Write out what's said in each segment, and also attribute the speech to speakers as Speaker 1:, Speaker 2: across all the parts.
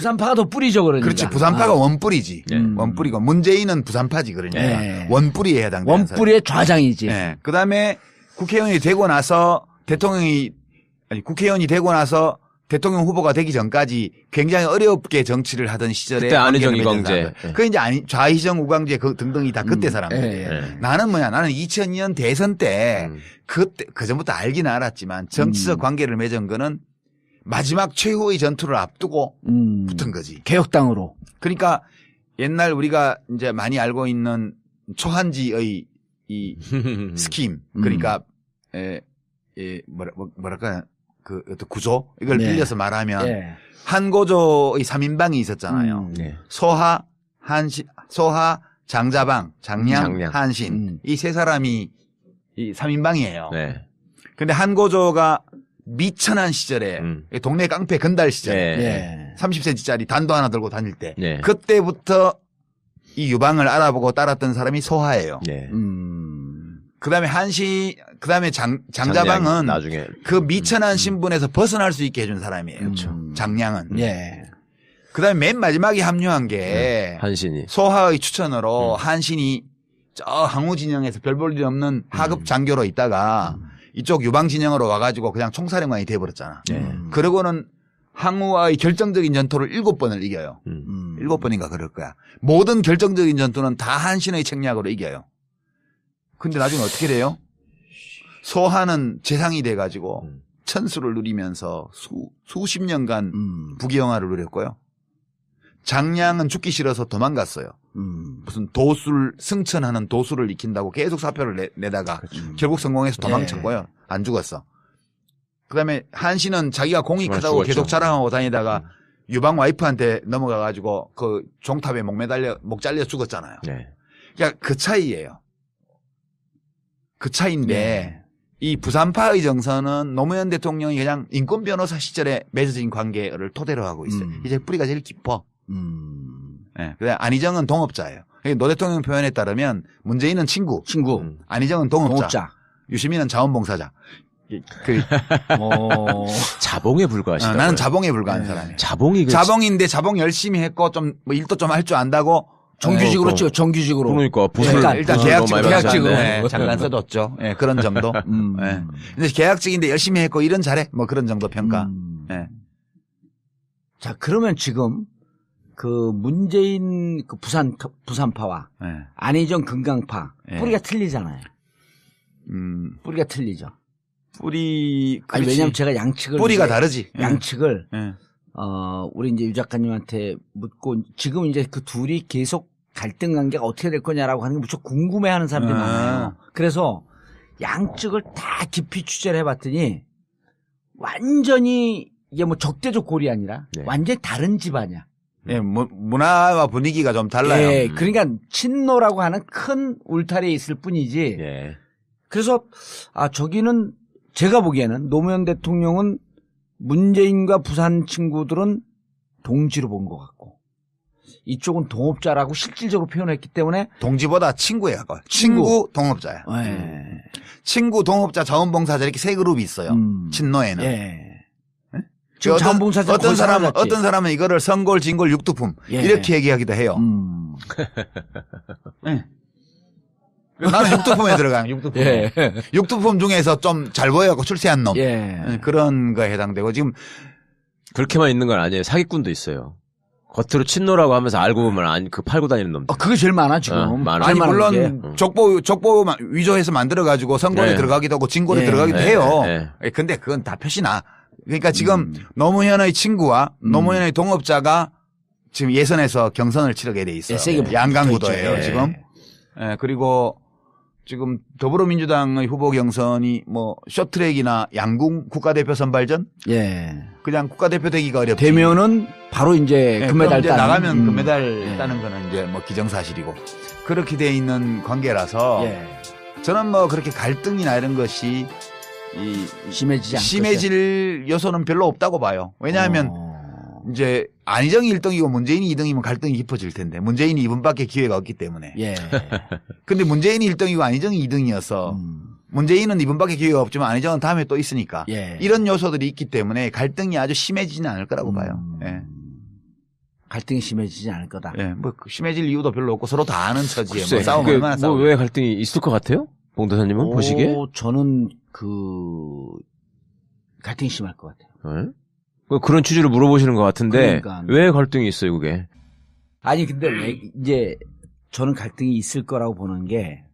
Speaker 1: 부산파가 더 뿌리죠, 그러니까.
Speaker 2: 그렇지. 부산파가 원뿌리지. 원뿌리고 문재인은 부산파지 그러니까.
Speaker 1: 네.
Speaker 2: 원뿌리에 해당되는
Speaker 1: 원뿌리의 좌장이지.
Speaker 2: 네. 그다음에 국회의원이 되고 나서 국회의원이 되고 나서 대통령 후보가 되기 전까지 굉장히 어렵게 정치를 하던 시절에
Speaker 3: 그때 안희정 이광재.
Speaker 2: 그 이제 좌희정 우광재 등등이 다 그때 사람들. 나는 나는 2002년 대선 때 그때 그전부터 알긴 알았지만 정치적 관계를 맺은 거는 마지막 최후의 전투를 앞두고 붙은 거지.
Speaker 1: 개혁당으로.
Speaker 2: 그러니까 옛날 우리가 이제 많이 알고 있는 초한지의 이 스킴 그러니까 뭐랄까 그 어떤 구조 이걸 빌려서 말하면 한고조의 3인방이 있었잖아요. 소하 장자방, 장량, 한신 이 세 사람이 이 3인방이에요. 근데 한고조가 미천한 시절에 동네 깡패 건달 시절에 30cm짜리 단도 하나 들고 다닐 때 그때부터 이 유방을 알아보고 따랐던 사람이 소하예요. 그다음에 장자방은
Speaker 3: 나중에
Speaker 2: 그 미천한 신분에서 벗어날 수 있게 해준 사람이에요. 장량은. 그다음에 맨 마지막에 합류한 게
Speaker 3: 한신이
Speaker 2: 소하의 추천으로 한신이 저 항우 진영에서 별 볼 일 없는 하급 장교로 있다가 이쪽 유방 진영으로 와가지고 그냥 총사령관이 돼버렸잖아. 그러고는 항우와의 결정적인 전투를 7번을 이겨요. 7번인가 그럴 거야. 모든 결정적인 전투는 다 한신의 책략으로 이겨요. 근데 나중에 어떻게 돼요? 소하는 재상이 돼가지고 천수를 누리면서 수십 년간 부귀영화를 누렸고요. 장량은 죽기 싫어서 도망갔어요. 무슨 승천하는 도술을 익힌다고 계속 사표를 내다가 결국 성공해서 도망쳤고요. 안 죽었어. 그다음에 한신은 자기가 공이 크다고
Speaker 3: 죽었죠.
Speaker 2: 계속 자랑하고 다니다가 유방 와이프한테 넘어가가지고 그 종탑에 목 잘려 죽었잖아요. 그러니까 그 차이예요. 그 차이인데 이 부산파의 정서는 노무현 대통령이 그냥 인권 변호사 시절에 맺어진 관계를 토대로 하고 있어요. 이제 뿌리가 제일 깊어. 그다음 안희정은 동업자예요. 노 대통령 표현에 따르면 문재인은 친구. 안희정은 동업자. 유시민은 자원봉사자.
Speaker 3: 자봉에 불과하시다.
Speaker 2: 나는 자봉에 불과한 사람이에요.
Speaker 3: 자봉인데
Speaker 2: 자봉 열심히 했고 좀 뭐 일도 좀 할 줄 안다고
Speaker 1: 정규직으로 찍어, 정규직으로.
Speaker 3: 그러니까
Speaker 2: 일단 계약직으로 잠깐 써뒀죠. 그런 정도. 근데 계약직인데 열심히 했고 일은 잘해. 뭐 그런 정도 평가.
Speaker 1: 자, 그러면 지금 그 문재인 그 부산파와 안희정 금강파 뿌리가 틀리잖아요. 뿌리가 틀리죠. 아니, 왜냐면 제가 양측을
Speaker 2: 뿌리가 다르지.
Speaker 1: 양측을 우리 이제 유 작가님한테 묻고 지금 이제 그 둘이 계속 갈등 관계가 어떻게 될 거냐라고 하는 게 무척 궁금해하는 사람들이 많아요. 그래서 양측을 다 깊이 취재를 해봤더니 완전히 이게 뭐 적대적 골이 아니라 완전히 다른 집안이야.
Speaker 2: 문화와 분위기가 좀 달라요.
Speaker 1: 그러니까 친노라고 하는 큰 울타리에 있을 뿐이지. 그래서 저기는 제가 보기에는 노무현 대통령은 문재인과 부산 친구들은 동지로 본 것 같고 이쪽은 동업자라고 실질적으로 표현했기 때문에
Speaker 2: 동지보다 친구에 가까워요. 친구 동업자야. 친구 동업자 자원봉사자 이렇게 세 그룹이 있어요. 친노에는.
Speaker 1: 지금 자원봉사자
Speaker 2: 어떤 사람은 이거를 선골, 진골, 육두품 이렇게 얘기하기도 해요. 나는 육두품에 들어가요. 육두품. 육두품 중에서 좀 잘 보여갖고 출세한 놈. 그런 거에 해당되고 지금
Speaker 3: 그렇게만 있는 건 아니에요. 사기꾼도 있어요. 겉으로 친노라고 하면서 알고 보면 그 팔고 다니는 놈들.
Speaker 1: 그게 제일 많아 지금.
Speaker 3: 많아.
Speaker 2: 아니 물론 족보 위조해서 만들어가지고 선골에 들어가기도 하고 진골에 들어가기도 해요. 근데 그건 다 표시나. 그러니까 지금 노무현의 친구와 노무현의 동업자가 지금 예선에서 경선을 치르게 돼 있어요. 양강구도예요 지금. 그리고 지금 더불어민주당의 후보 경선이 뭐 쇼트트랙이나 양궁 국가대표 선발전? 그냥 국가대표 되기가 어렵지.
Speaker 1: 되면은 바로 이제 금메달 따는.
Speaker 2: 나가면 금메달 따는 거는 이제 뭐 기정사실이고. 그렇게 돼 있는 관계라서 저는 뭐 그렇게 갈등이나 이런 것이 심해질 요소는 별로 없다고 봐요. 왜냐하면 이제 안희정이 1등이고 문재인이 2등이면 갈등이 깊어질 텐데 문재인이 이번밖에 기회가 없기 때문에. 근데 문재인이 1등이고 안희정이 2등이어서 문재인은 이번밖에 기회가 없지만 안희정은 다음에 또 있으니까 이런 요소들이 있기 때문에 갈등이 아주 심해지지는 않을 거라고 봐요.
Speaker 1: 갈등이 심해지지 않을 거다.
Speaker 2: 예, 뭐 심해질 이유도 별로 없고 서로 다 아는 처지에
Speaker 3: 글쎄,
Speaker 2: 뭐 싸우면
Speaker 3: 그게
Speaker 2: 얼마나 싸우.
Speaker 3: 왜 갈등이 있을 것 같아요? 봉 도사님은 보시기에?
Speaker 1: 저는 갈등이 심할 것 같아요.
Speaker 3: 그런 취지로 물어보시는 것 같은데
Speaker 1: 그러니까.
Speaker 3: 왜 갈등이 있어요, 그게?
Speaker 1: 아니 근데 왜 이제 저는 갈등이 있을 거라고 보는 게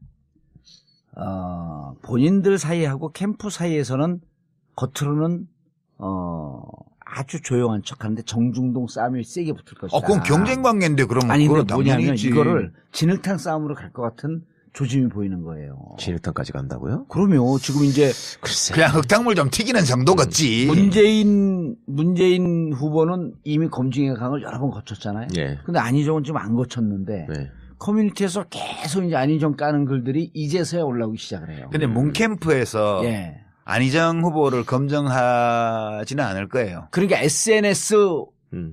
Speaker 1: 본인들 사이하고 캠프 사이에서는 겉으로는 아주 조용한 척하는데 정중동 싸움이 세게 붙을 것이다.
Speaker 2: 그건 경쟁 관계인데 그러면
Speaker 1: 아니
Speaker 2: 그건
Speaker 1: 근데 뭐냐면
Speaker 2: 당연히지.
Speaker 1: 이거를 진흙탕 싸움으로 갈 것 같은 조짐이 보이는 거예요.
Speaker 3: 진흙탕까지 간다고요?
Speaker 1: 그러면 지금 이제
Speaker 3: 글쎄.
Speaker 2: 그냥 흙탕물 좀 튀기는 정도겠지.
Speaker 1: 문재인 후보는 이미 검증의 강을 여러 번 거쳤잖아요.
Speaker 3: 예.
Speaker 1: 근데 안희정은 지금 안 거쳤는데
Speaker 3: 네.
Speaker 1: 커뮤니티에서 계속 이제 안희정 까는 글들이 이제서야 올라오기 시작을 해요.
Speaker 2: 근데 문캠프에서
Speaker 1: 예.
Speaker 2: 안희정 후보를 검증하지는 않을 거예요.
Speaker 1: 그러니까 SNS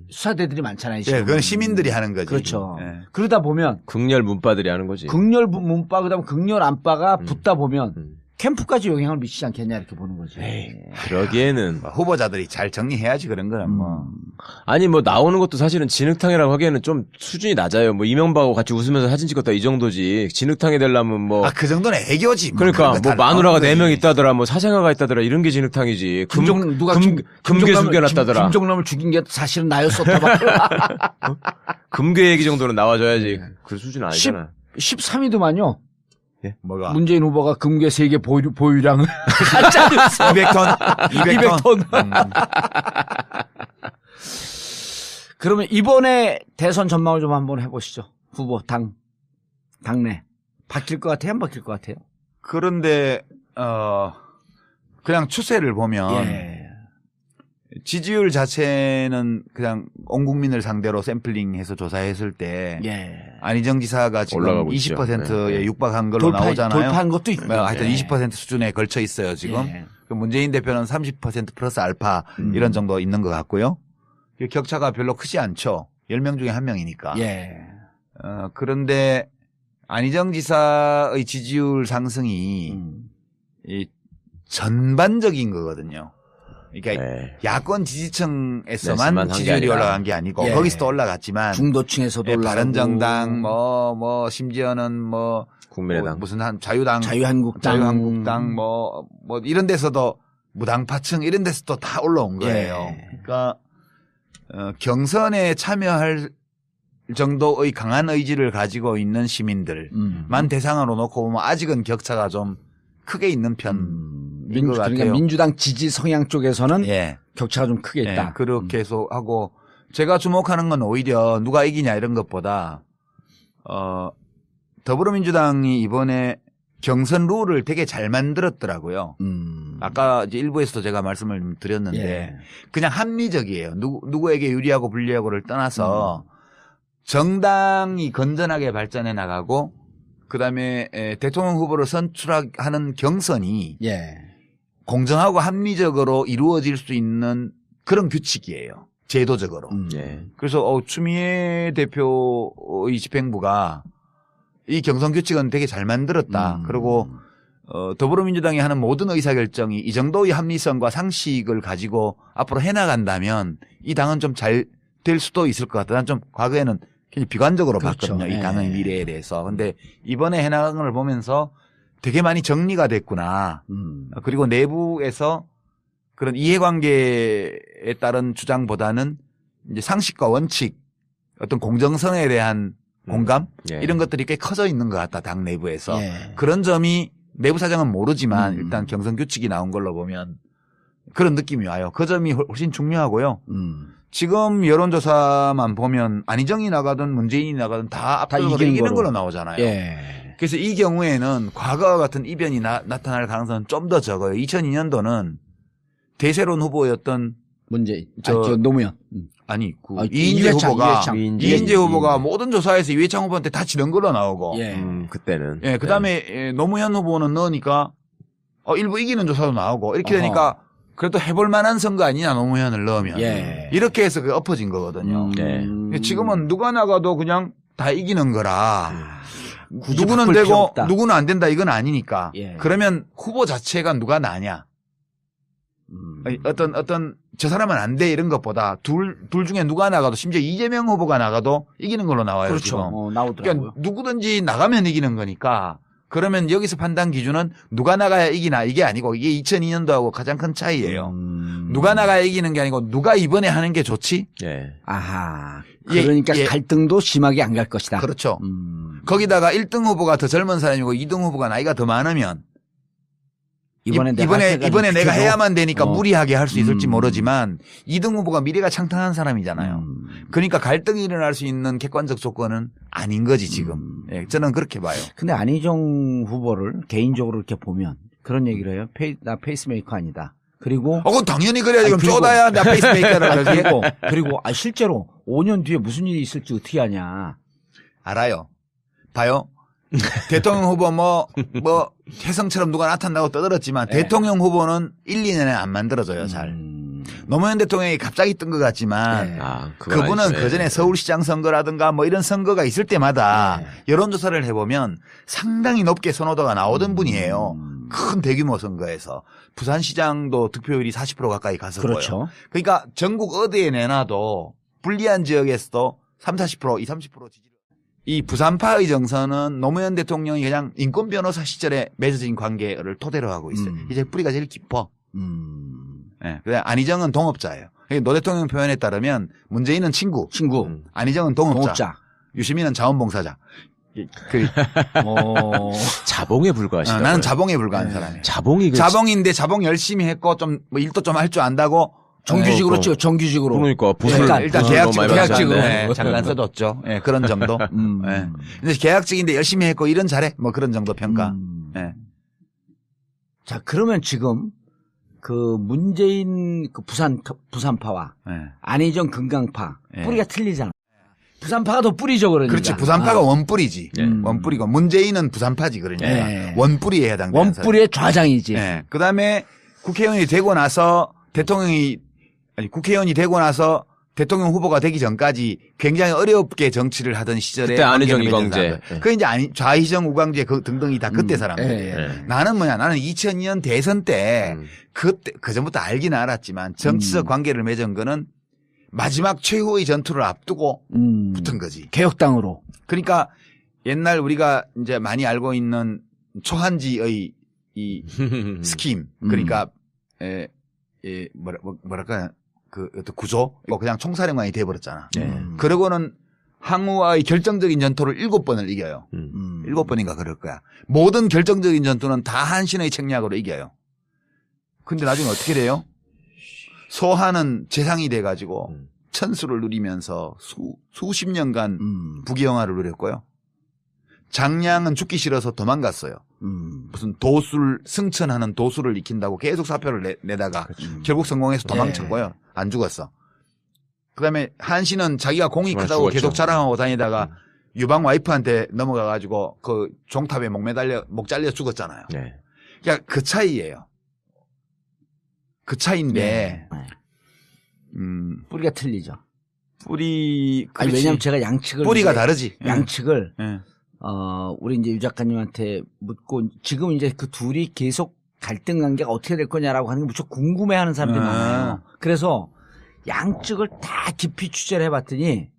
Speaker 1: 수사대들이 많잖아요.
Speaker 2: 예,
Speaker 1: 지금.
Speaker 2: 그건 시민들이 하는 거지.
Speaker 1: 그렇죠.
Speaker 2: 예.
Speaker 1: 그러다 보면
Speaker 3: 극렬 문바들이 하는 거지.
Speaker 1: 극렬 문바 그다음 극렬 안바가 붙다 보면 캠프까지 영향을 미치지 않겠냐 이렇게 보는 거죠.
Speaker 3: 그러기에는
Speaker 2: 후보자들이 잘 정리해야지 그런 거는 뭐.
Speaker 3: 아니 뭐 나오는 것도 사실은 진흙탕이라고 하기에는 좀 수준이 낮아요. 뭐 이명박하고 같이 웃으면서 사진 찍었다 이 정도지. 진흙탕이 되려면 뭐
Speaker 2: 그 정도는 애교지.
Speaker 3: 그러니까 뭐 마누라가 4명
Speaker 2: 있다.
Speaker 3: 있다더라, 뭐 사생아가 있다더라 이런 게 진흙탕이지. 금괴
Speaker 1: 김종남을-
Speaker 3: 숨겨놨다더라.
Speaker 1: 김종남을 죽인 게 사실은 나였었다. 봐.
Speaker 3: 금괴 얘기 정도는 나와줘야지. 그 수준 아니잖아.
Speaker 1: 13위도만요.
Speaker 2: 뭐가?
Speaker 1: 문재인 후보가 금괴 3개 보유량을
Speaker 2: 200톤?
Speaker 1: 200톤. 그러면 이번에 대선 전망을 좀 한번 해보시죠. 후보, 당내. 바뀔 것 같아요? 안 바뀔 것 같아요?
Speaker 2: 그런데, 그냥 추세를 보면,
Speaker 1: 예.
Speaker 2: 지지율 자체는 그냥 온 국민을 상대로 샘플링해서 조사했을 때,
Speaker 1: 예.
Speaker 2: 안희정 지사가 지금
Speaker 3: 올라가고 있죠.
Speaker 2: 20%에 육박한 걸로 나오잖아요.
Speaker 1: 돌파한 것도 있고.
Speaker 2: 하여튼 20% 수준에 걸쳐 있어요, 지금.
Speaker 1: 예.
Speaker 2: 그 문재인 대표는 30% 플러스 알파 이런 정도 있는 것 같고요. 격차가 별로 크지 않죠. 10명 중에 1명이니까.
Speaker 1: 예.
Speaker 2: 그런데 안희정 지사의 지지율 상승이 이 전반적인 거거든요. 그러니까
Speaker 3: 네.
Speaker 2: 야권 지지층에서만
Speaker 3: 네서만 한게
Speaker 2: 지지율이
Speaker 3: 아니라.
Speaker 2: 올라간 게 아니고
Speaker 1: 예.
Speaker 2: 거기서도 올라갔지만
Speaker 1: 중도층에서도 올라가고.
Speaker 2: 바른정당 뭐 심지어는
Speaker 3: 국민의당.
Speaker 2: 무슨 한 자유당
Speaker 1: 자유한국당.
Speaker 2: 뭐 이런 데서도 무당파층 이런 데서도 다 올라온 거예요.
Speaker 1: 예.
Speaker 2: 그러니까 경선에 참여할 정도의 강한 의지를 가지고 있는 시민들만 대상으로 놓고 보면 아직은 격차가 좀 크게 있는 편인 것 같아요.
Speaker 1: 그러니까 민주당 지지 성향 쪽에서는
Speaker 2: 예.
Speaker 1: 격차가 좀 크게 있다.
Speaker 2: 예, 그렇게 해서 하고 제가 주목하는 건 오히려 누가 이기냐 이런 것보다 더불어민주당이 이번에 경선 룰을 되게 잘 만들었더라고요. 아까 이제 일부에서도 제가 말씀을 드렸는데
Speaker 1: 예.
Speaker 2: 그냥 합리적이에요. 누구에게 유리하고 불리하고를 떠나서 정당이 건전하게 발전해 나가고 그다음에 대통령 후보를 선출하는 경선이
Speaker 1: 예.
Speaker 2: 공정하고 합리적으로 이루어질 수 있는 그런 규칙이에요. 제도적으로.
Speaker 3: 예.
Speaker 2: 그래서 추미애 대표의 집행부가 이 경선 규칙은 되게 잘 만들었다. 그리고 더불어민주당이 하는 모든 의사결정이 이 정도의 합리성과 상식을 가지고 앞으로 해나간다면 이 당은 좀 잘 될 수도 있을 것 같다. 난 좀 과거에는 굉장히 비관적으로
Speaker 1: 그렇죠.
Speaker 2: 봤거든요. 이
Speaker 1: 예.
Speaker 2: 당의 미래에 대해서. 근데 이번에 해나간 걸 보면서 되게 많이 정리가 됐구나. 그리고 내부에서 그런 이해관계에 따른 주장보다는 이제 상식과 원칙, 어떤 공정성에 대한 공감
Speaker 3: 예.
Speaker 2: 이런 것들이 꽤 커져 있는 것 같다. 당 내부에서.
Speaker 1: 예.
Speaker 2: 그런 점이 내부 사정은 모르지만 일단 경선 규칙이 나온 걸로 보면 그런 느낌이 와요. 그 점이 훨씬 중요하고요. 지금 여론조사만 보면 안희정이 나가든 문재인이 나가든 다 압도적으로 이기는 걸로 나오잖아요.
Speaker 1: 예.
Speaker 2: 그래서 이 경우에는 과거와 같은 이변이 나타날 가능성은 좀 더 적어요. 2002년도는 대세론 후보였던
Speaker 1: 문재인.
Speaker 2: 저
Speaker 1: 노무현.
Speaker 2: 이인재 후보가 이인재 후보가
Speaker 3: 이인재.
Speaker 2: 모든 조사에서 이회창 후보한테 다 지는 걸로 나오고
Speaker 1: 예.
Speaker 3: 그때는.
Speaker 2: 예, 그다음에 노무현 후보는 넣으니까 일부 이기는 조사도 나오고 이렇게
Speaker 1: 어허.
Speaker 2: 되니까 그래도 해볼 만한 선거 아니냐 노무현을 넣으면
Speaker 1: 예.
Speaker 2: 이렇게 해서 그게 엎어진 거거든요.
Speaker 3: 네.
Speaker 2: 지금은 누가 나가도 그냥 다 이기는 거라
Speaker 1: 굳이
Speaker 2: 누구는
Speaker 1: 바꿀 필요
Speaker 2: 되고
Speaker 1: 없다.
Speaker 2: 누구는 안 된다 이건 아니니까
Speaker 1: 예.
Speaker 2: 그러면 후보 자체가 누가 나냐 어떤 저 사람은 안 돼 이런 것보다 둘 중에 누가 나가도 심지어 이재명 후보가 나가도 이기는 걸로 나와요.
Speaker 1: 그렇죠.
Speaker 2: 지금.
Speaker 1: 나오더라고요.
Speaker 2: 그러니까 누구든지 나가면 이기는 거니까 그러면 여기서 판단 기준은 누가 나가야 이기나 이게 아니고 이게 2002년도하고 가장 큰 차이예요. 누가 나가야 이기는 게 아니고 누가 이번에 하는 게 좋지?
Speaker 3: 예.
Speaker 1: 아하.
Speaker 2: 예,
Speaker 1: 그러니까
Speaker 2: 예.
Speaker 1: 갈등도 심하게 안 갈 것이다.
Speaker 2: 그렇죠. 거기다가 1등 후보가 더 젊은 사람이고 2등 후보가 나이가 더 많으면 이번에 내가 해야만 되니까 무리하게 할 수 있을지 모르지만 2등 후보가 미래가 창탄한 사람이잖아요. 그러니까 갈등이 일어날 수 있는 객관적 조건은 아닌 거지 지금. 예, 저는 그렇게 봐요.
Speaker 1: 근데 안희정 후보를 개인적으로 이렇게 보면 그런 얘기를 해요. 나 페이스메이커 아니다. 그리고
Speaker 2: 그건 당연히 그래야지. 그럼
Speaker 1: 그리고-
Speaker 2: 쪼다야 나 페이스메이커라 그러지.
Speaker 1: 그리고 실제로 5년 뒤에 무슨 일이 있을지 어떻게 아냐.
Speaker 2: 알아요. 봐요. 대통령 후보 뭐 혜성처럼 누가 나타난다고 떠들었지만
Speaker 1: 네.
Speaker 2: 대통령 후보는 1, 2년에 안 만들어져요. 잘. 노무현 대통령이 갑자기 뜬 것 같지만
Speaker 1: 네.
Speaker 3: 그건
Speaker 2: 그분은
Speaker 3: 아니죠.
Speaker 2: 그전에
Speaker 3: 예.
Speaker 2: 서울시장 선거라든가 뭐 이런 선거가 있을 때마다
Speaker 1: 네.
Speaker 2: 여론조사를 해보면 상당히 높게 선호도가 나오던 분이에요. 큰 대규모 선거에서. 부산시장도 득표율이 40% 가까이 갔었고요.
Speaker 1: 그렇죠.
Speaker 2: 그러니까 전국 어디에 내놔도 불리한 지역에서도 30%, 30% 지지를. 이 부산파의 정서는 노무현 대통령이 그냥 인권 변호사 시절에 맺어진 관계를 토대로 하고 있어요. 이제 뿌리가 제일 깊어. 예. 그래 안희정은 동업자예요. 노 대통령 표현에 따르면 문재인은 친구, 안희정은 동업자, 유시민은 자원봉사자.
Speaker 3: 자봉에 불과하시다.
Speaker 2: 나는 자봉에 불과한 사람이에요.
Speaker 3: 자봉이
Speaker 2: 자봉인데 자봉 열심히 했고 좀 뭐 일도 좀 할 줄 안다고
Speaker 1: 정규직으로 찍어, 정규직으로.
Speaker 3: 그러니까 부술
Speaker 2: 일단 계약직으로 잠깐 써뒀죠. 예, 그런 정도. 예. 근데 계약직인데 열심히 했고 일은 잘해. 뭐 그런 정도 평가. 예.
Speaker 1: 자, 그러면 지금 그 문재인 그 부산파와
Speaker 2: 예.
Speaker 1: 안희정 금강파
Speaker 2: 예.
Speaker 1: 뿌리가 틀리잖아. 부산파가 더 뿌리죠, 그러니까.
Speaker 2: 그렇지. 부산파가 원뿌리지.
Speaker 3: 예.
Speaker 2: 원뿌리고 문재인은 부산파지 그러니까.
Speaker 1: 예.
Speaker 2: 원뿌리에 해당되는 사람.
Speaker 1: 원뿌리의 좌장이지.
Speaker 2: 예. 그다음에 국회의원이 되고 나서 국회의원이 되고 나서 대통령 후보가 되기 전까지 굉장히 어렵게 정치를 하던 시절에
Speaker 3: 그때 안희정,
Speaker 2: 관계를 맺은
Speaker 3: 이광재.
Speaker 2: 사람들. 그 이제 좌희정, 우광재 등등이 다 그때 사람들이에요.
Speaker 1: 예.
Speaker 2: 나는 나는 2002년 대선 때 그때 그전부터 알기는 알았지만 정치적 관계를 맺은 거는 마지막 최후의 전투를 앞두고 붙은 거지.
Speaker 1: 개혁당으로.
Speaker 2: 그러니까 옛날 우리가 이제 많이 알고 있는 초한지의 이 스킴 그러니까 뭐랄까 그 어떤 구조 뭐 그냥 총사령관이 돼버렸잖아. 그러고는 항우와의 결정적인 전투를 7번을 이겨요. 7번인가 그럴 거야. 모든 결정적인 전투는 다 한신의 책략으로 이겨요. 근데 나중에 어떻게 돼요? 소하는 재상이 돼가지고 천수를 누리면서 수십 년간 부귀영화를 누렸고요. 장량은 죽기 싫어서 도망갔어요. 무슨 도술 승천하는 도술을 익힌다고 계속 사표를 내다가 결국 성공해서 도망쳤고요. 안 죽었어. 그다음에 한신은 자기가 공이
Speaker 3: 정말
Speaker 2: 크다고
Speaker 3: 죽었죠.
Speaker 2: 계속 자랑하고 다니다가 유방 와이프한테 넘어가가지고 그 종탑에 목 잘려 죽었잖아요.
Speaker 3: 네.
Speaker 2: 그러니까 그 차이예요. 그 차이인데
Speaker 1: 뿌리가 틀리죠.
Speaker 2: 뿌리
Speaker 1: 아니, 왜냐면 제가 양측을.
Speaker 2: 뿌리가
Speaker 1: 이제
Speaker 2: 다르지.
Speaker 1: 양측을,
Speaker 2: 예.
Speaker 1: 우리 이제 유 작가님한테 묻고 지금 이제 그 둘이 계속 갈등 관계가 어떻게 될 거냐라고 하는 게 무척 궁금해 하는 사람들이 많아요. 그래서 양측을 다 깊이 취재를 해봤더니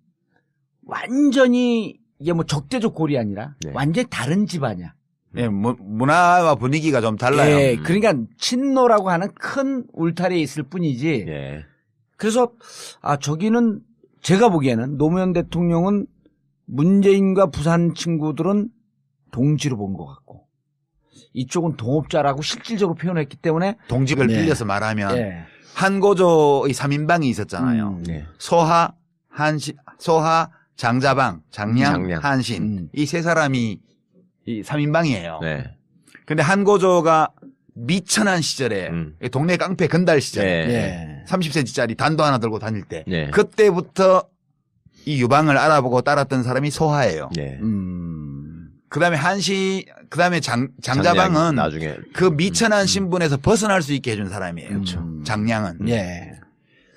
Speaker 1: 완전히 이게 뭐 적대적 골이 아니라 완전히 다른 집안이야.
Speaker 2: 예, 문화와 분위기가 좀 달라요.
Speaker 1: 예, 그러니까 친노라고 하는 큰 울타리에 있을 뿐이지.
Speaker 3: 예.
Speaker 1: 그래서 저기는 제가 보기에는 노무현 대통령은 문재인과 부산 친구들은 동지로 본 것 같고 이쪽은 동업자라고 실질적으로 표현했기 때문에
Speaker 2: 동직을 빌려서 말하면
Speaker 1: 예.
Speaker 2: 한고조의 3인방이 있었잖아요.
Speaker 3: 네.
Speaker 2: 소하, 장자방, 장량,
Speaker 3: 장량.
Speaker 2: 한신. 이 세 사람이 이 3인방이에요.
Speaker 3: 네.
Speaker 2: 근데 한고조가 미천한 시절에 동네 깡패 건달 시절에
Speaker 1: 예.
Speaker 2: 30cm짜리 단도 하나 들고 다닐 때
Speaker 3: 네.
Speaker 2: 그때부터 이 유방을 알아보고 따랐던 사람이 소하예요.
Speaker 3: 네.
Speaker 2: 그다음에 그다음에 장자방은
Speaker 3: 나중에
Speaker 2: 그 미천한 신분에서 벗어날 수 있게 해준 사람이에요. 장량은.
Speaker 1: 예.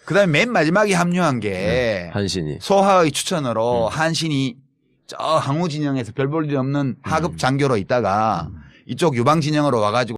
Speaker 2: 그다음에 맨 마지막에 합류한 게
Speaker 3: 한신이
Speaker 2: 소하의 추천으로 한신이 저 항우 진영에서 별 볼 일 없는 하급 장교로 있다가 이쪽 유방 진영으로 와가지고